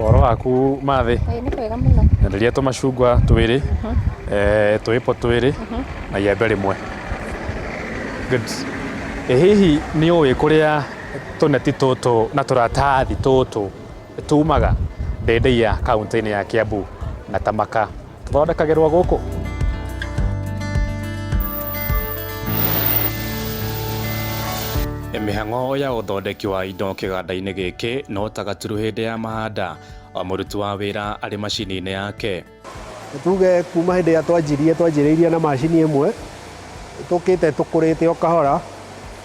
Ũhoro waku Mathi? Nĩ kwega mũno. Nyenderia tũmacungwa twĩrĩ, tũipo twĩrĩ na iembe rĩmwe. Good. Hihi nĩ ũĩ kũrĩa tũneti tũtũ na tũratathi tũtũ tumaga Ndĩndĩia kaunti-inĩ ya Kiambu na Tamaka tũthondekagĩrwo gũkũ? Mĩhang'o ya ũthondeki wa indo kĩganda-inĩ gĩkĩ no ta Gaturu hĩndĩ ya mahanda o mũruti wa wĩra arĩ macini-inĩ yake. Tuge kuma hĩndĩ ĩrĩa twanjĩrĩirie na macini ĩmwe, tũkĩte tũkũrĩte o kahora,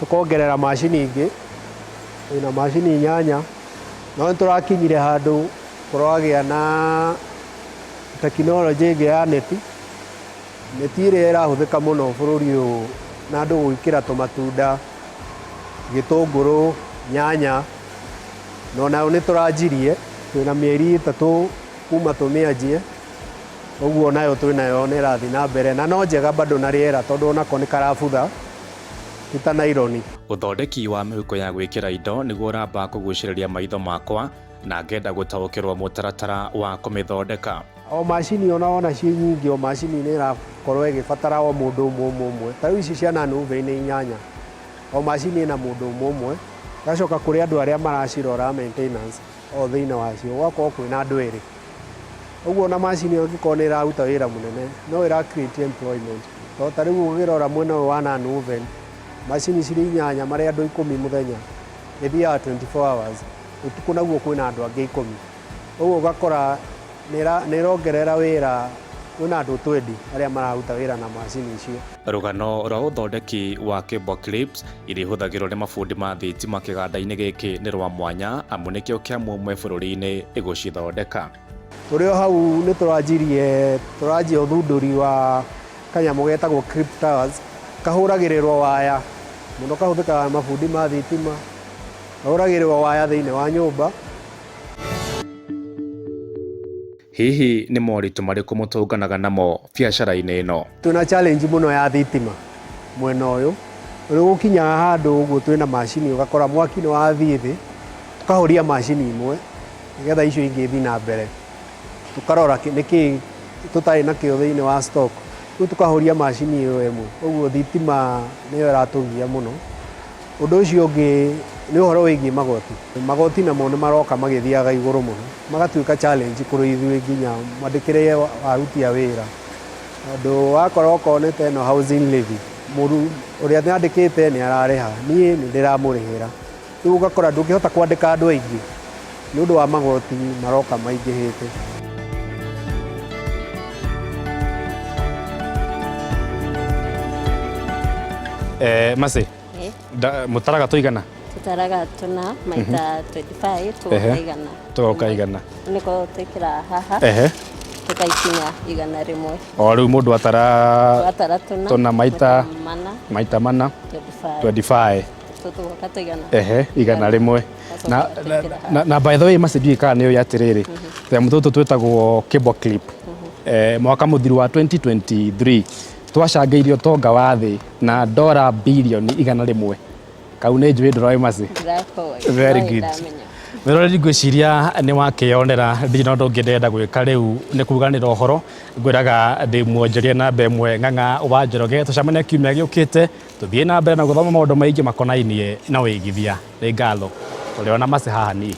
tũkongerera macini ingĩ, na macini 8, no nĩtũrakinyire handũ kũragĩa na tekinoronjĩ ĩngĩ ya neti ĩrĩa ĩrahũthĩka mũno bũrũri ũyũ na andũ gwĩkĩra tũmatunda, gĩtũngũrũ, nyanya, no nayo nĩtũranjirie, twĩna mĩeri 3 kuma tũmĩanjie, ũguo nayo twĩnayo nĩrathiĩ na mbere na no njega bado na rĩera tondũ onako nĩ karabutha ti ta naironi. Ũthondeki wa mĩhuko ya gwĩkĩra indo nĩguo ũramba kũgucĩrĩria maitho makwa na ngenda gũtaũkĩrwo mũtaratara wa kũmĩthondeka. O macini ona ciĩ nyingĩ, o macini nĩ ĩrakorwo ĩgĩbatara o mũndũ ũmwe. Ta rĩu ici cia Nanuve nĩ 8, o macini ĩna mũndũ ũmwe, gacoka kũrĩ andũ arĩa maracirora maintenance o thĩinĩ wacio, gwakorwo kwĩna andũ erĩ. Ũguo ona macini ĩngĩkorwo nĩ ĩraruta wĩra mũnene no ĩra create employment. To ta rĩu ũgĩrora mwena ũyũ wa Nanuve, macini cirĩ 8 marĩ andũ 10 mũthenya, ĩthiaga 24 hours, ũtukũ naguo kwĩna andũ angĩ 10. Ũguo ũgakora nĩ ĩrongerera wĩra, kwĩna andũ 20 arĩa mararuta wĩra na macini icio. Rũgano rwa ũthondeki wa cable clips iria ihũthagĩrwo nĩ mabundi ma thitima kĩganda-inĩ gĩkĩ nĩ rwa mwanya amu nĩkĩo kĩamwe bũrũri-inĩ gũcithondeka. Tũrĩ o hau nĩ tũranjia ũthundũri wa kanyamũ getagwo clip towers, kahũragĩrĩrwo waya mũno, kahũthĩkaga mabundi ma thitima, kahũragĩrĩrwo waya thĩinĩ wa nyũmba. Hihi nĩ moritũ marĩkũ mũtũnganaga namo biacara-inĩ ĩno? Twĩna challenge mũno ya thitima mwena ũyũ, gũkinya handũ ũguo twĩna macini ũgakora mwaki nĩ wathiĩ thĩ, tũkahoria macini imwe nĩgetha icio ingĩ thiĩ na mbere, tũkarora nĩkĩ tũtarĩ nakĩo thĩinĩ wa stock, rĩu tũkahoria macini ĩyo ĩmwe, ũguo thitima nĩyo ĩratũgia mũno. Ũndũ ũcio ũngĩ nĩ ũhoro wĩgiĩ magoti. Magoti namo nĩ maroka magĩthiaga igũrũ mũno, magatuĩka challenge kũrĩ ithuĩ nginya mwandĩkĩre aruti a wĩra. Tondũ wakora ũkonete ĩno housing levy, ũrĩa nyandĩkĩte nĩ ararĩha, niĩ nĩ ndĩramũrĩhĩra. Rĩu ũgakora ndũngĩhota kwandĩka andũ aingĩ nĩ ũndũ wa magoti maroka maingĩhĩte. Masi, mũtaraga tũigana? Tũtaraga tũna maita 25 tũkaigana. Tũkaigana. Nĩko twĩkĩra haha. Tũkaikinya 100. O rĩu mũndũ atara tũna maita 4 25. Tũtũgoka tũigana. 100. Na by the way Masi ndiũĩ kana nĩũĩ atĩrĩrĩ, tũnyamũ tũtũ twĩtagwo cable clip, mwaka mũthiru wa 2023 twacangĩirio ũtonga wa thĩ na $100 billion. Kau nĩ njũĩ ndũroĩ Masi? Very good. Mĩroreri ngwĩciria nĩ wakĩyonera, ndirĩ na ũndũ ũngĩ ndĩrenda gwĩka rĩu nĩ kuganĩra ũhoro. Ngwĩraga ndĩmuonjerie namba ĩmwe Ng'ang'a wa Njoroge, tũcemane kiumia gĩũkĩte, tũthiĩ na mbere na gũthoma maũndũ maingĩ makonainie na wĩigithia. Nĩ ngatho tũrĩ ona Masi haha niĩ.